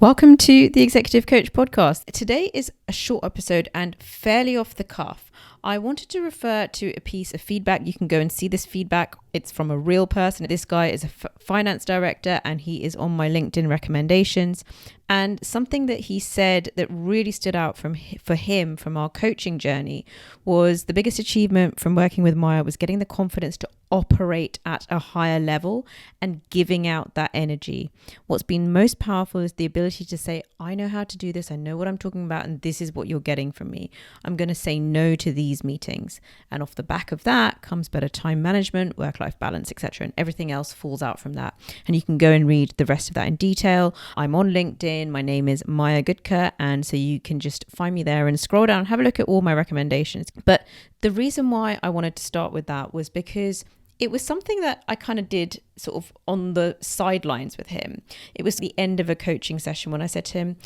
Welcome to the Executive Coach Podcast. Today is a short episode and fairly off the cuff. I wanted to refer to a piece of feedback. You can go and see this feedback. It's from a real person. This guy is a finance director and he is on my LinkedIn recommendations. And something that he said that really stood out for him from our coaching journey was the biggest achievement from working with Maya was getting the confidence to operate at a higher level and giving out that energy. What's been most powerful is the ability to say, I know how to do this. I know what I'm talking about, and this is what you're getting from me. I'm going to say no to these meetings. And off the back of that comes better time management, work-life balance, etc. And everything else falls out from that. And you can go and read the rest of that in detail. I'm on LinkedIn. My name is Maya Goodker. And so you can just find me there and scroll down, have a look at all my recommendations. But the reason why I wanted to start with that was because it was something that I kind of did sort of on the sidelines with him. It was the end of a coaching session when I said to him,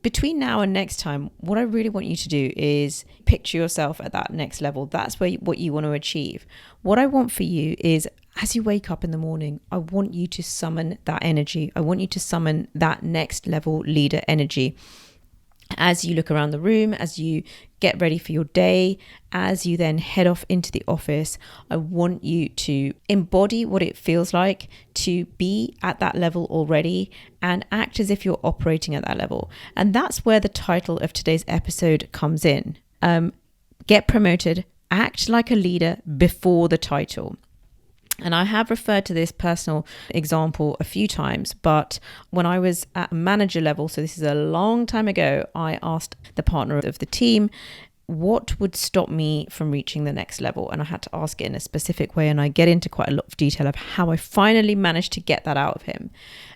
between now and next time, what I really want you to do is picture yourself at that next level. That's what you want to achieve. What I want for you is, as you wake up in the morning, I want you to summon that energy. I want you to summon that next level leader energy. As you look around the room, as you get ready for your day, as you then head off into the office, I want you to embody what it feels like to be at that level already and act as if you're operating at that level. And that's where the title of today's episode comes in. Get promoted, act like a leader before the title. And I have referred to this personal example a few times, but when I was at manager level, so this is a long time ago, I asked the partner of the team, what would stop me from reaching the next level? And I had to ask it in a specific way. And I get into quite a lot of detail of how I finally managed to get that out of him.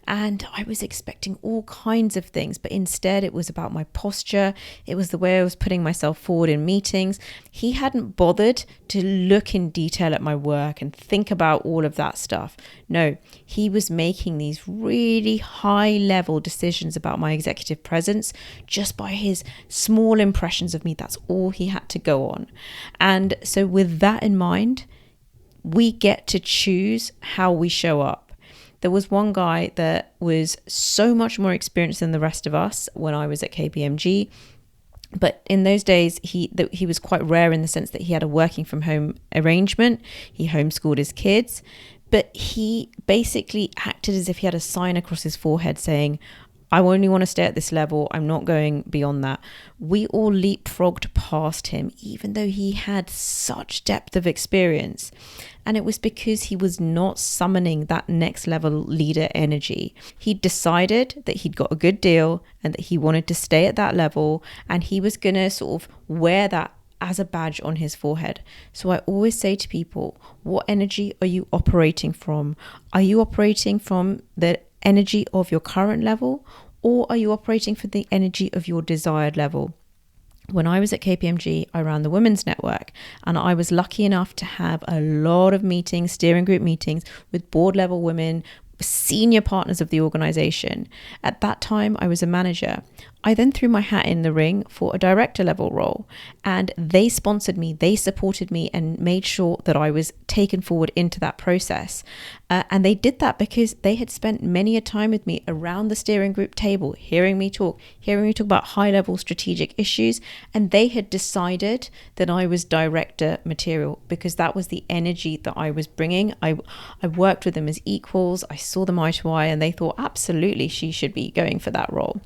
And I was expecting all kinds of things, but instead it was about my posture. It was the way I was putting myself forward in meetings. He hadn't bothered to look in detail at my work and think about all of that stuff. No, he was making these really high level decisions about my executive presence just by his small impressions of me. That's all he had to go on. And so with that in mind, we get to choose how we show up. There was one guy that was so much more experienced than the rest of us when I was at KPMG. But in those days, he was quite rare in the sense that he had a working from home arrangement. He homeschooled his kids, but he basically acted as if he had a sign across his forehead saying, I only want to stay at this level. I'm not going beyond that. We all leapfrogged past him, even though he had such depth of experience. And it was because he was not summoning that next level leader energy. He decided that he'd got a good deal and that he wanted to stay at that level. And he was going to sort of wear that as a badge on his forehead. So I always say to people, what energy are you operating from? Are you operating from the energy of your current level, or are you operating for the energy of your desired level? When I was at KPMG, I ran the Women's Network, and I was lucky enough to have a lot of meetings, steering group meetings with board level women, senior partners of the organization. At that time, I was a manager. I then threw my hat in the ring for a director level role, and they sponsored me, they supported me and made sure that I was taken forward into that process. And they did that because they had spent many a time with me around the steering group table, hearing me talk about high level strategic issues. And they had decided that I was director material because that was the energy that I was bringing. I worked with them as equals. I saw them eye to eye, and they thought absolutely she should be going for that role.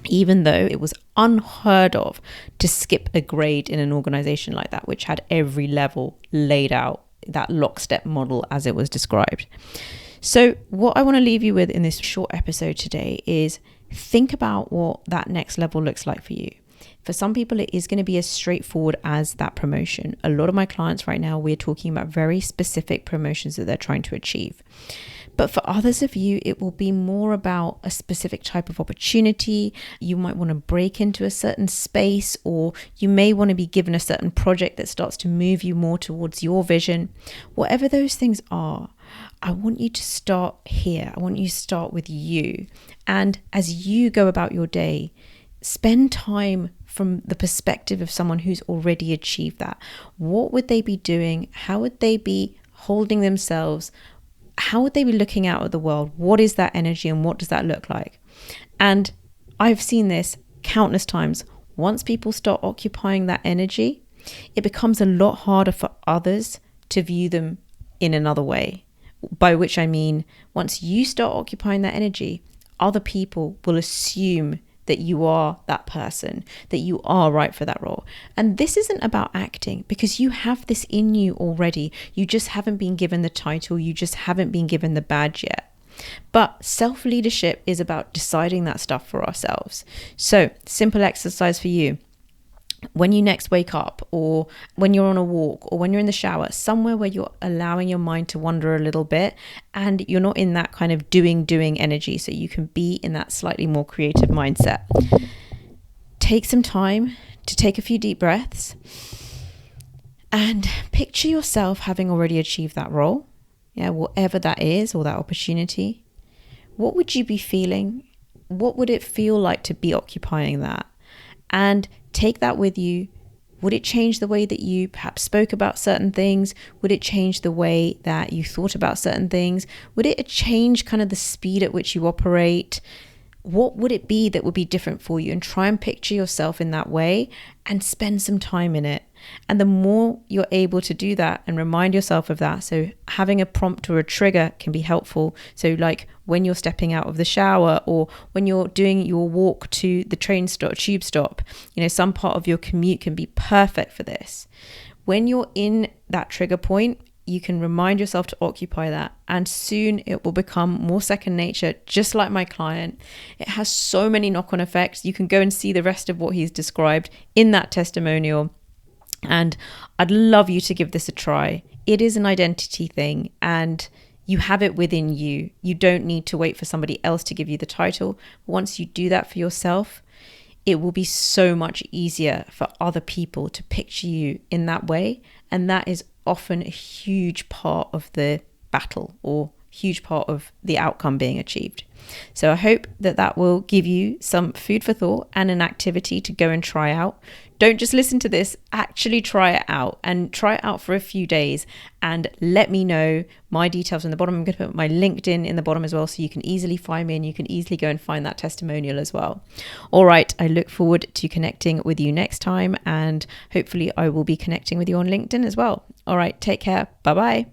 Even though it was unheard of to skip a grade in an organization like that, which had every level laid out, that lockstep model as it was described. So what I want to leave you with in this short episode today is think about what that next level looks like for you. For some people, it is going to be as straightforward as that promotion. A lot of my clients right now, we're talking about very specific promotions that they're trying to achieve. But for others of you, it will be more about a specific type of opportunity. You might want to break into a certain space, or you may want to be given a certain project that starts to move you more towards your vision. Whatever those things are, I want you to start here. I want you to start with you. And as you go about your day, spend time from the perspective of someone who's already achieved that. What would they be doing? How would they be holding themselves how would they be looking out at the world? What is that energy and what does that look like? And I've seen this countless times. Once people start occupying that energy, it becomes a lot harder for others to view them in another way. By which I mean, once you start occupying that energy, other people will assume that you are that person, that you are right for that role. And this isn't about acting, because you have this in you already. You just haven't been given the title. You just haven't been given the badge yet. But self-leadership is about deciding that stuff for ourselves. So, simple exercise for you. When you next wake up, or when you're on a walk, or when you're in the shower, somewhere where you're allowing your mind to wander a little bit and you're not in that kind of doing energy, so you can be in that slightly more creative mindset. Take some time to take a few deep breaths and picture yourself having already achieved that role. Yeah, whatever that is, or that opportunity. What would you be feeling? What would it feel like to be occupying that? And take that with you. Would it change the way that you perhaps spoke about certain things? Would it change the way that you thought about certain things? Would it change kind of the speed at which you operate? What would it be that would be different for you? And try and picture yourself in that way and spend some time in it. And the more you're able to do that and remind yourself of that, so having a prompt or a trigger can be helpful. So like when you're stepping out of the shower, or when you're doing your walk to the tube stop, some part of your commute can be perfect for this. When you're in that trigger point, you can remind yourself to occupy that, and soon it will become more second nature, just like my client. It has so many knock-on effects. You can go and see the rest of what he's described in that testimonial. And I'd love you to give this a try. It is an identity thing, and you have it within you. You don't need to wait for somebody else to give you the title. Once you do that for yourself, it will be so much easier for other people to picture you in that way. And that is often a huge part of the battle, or huge part of the outcome being achieved. So I hope that will give you some food for thought and an activity to go and try out. Don't just listen to this, actually try it out, and try it out for a few days and let me know. My details in the bottom. I'm going to put my LinkedIn in the bottom as well, so you can easily find me and you can easily go and find that testimonial as well. All right, I look forward to connecting with you next time, and hopefully I will be connecting with you on LinkedIn as well. All right, take care. Bye-bye.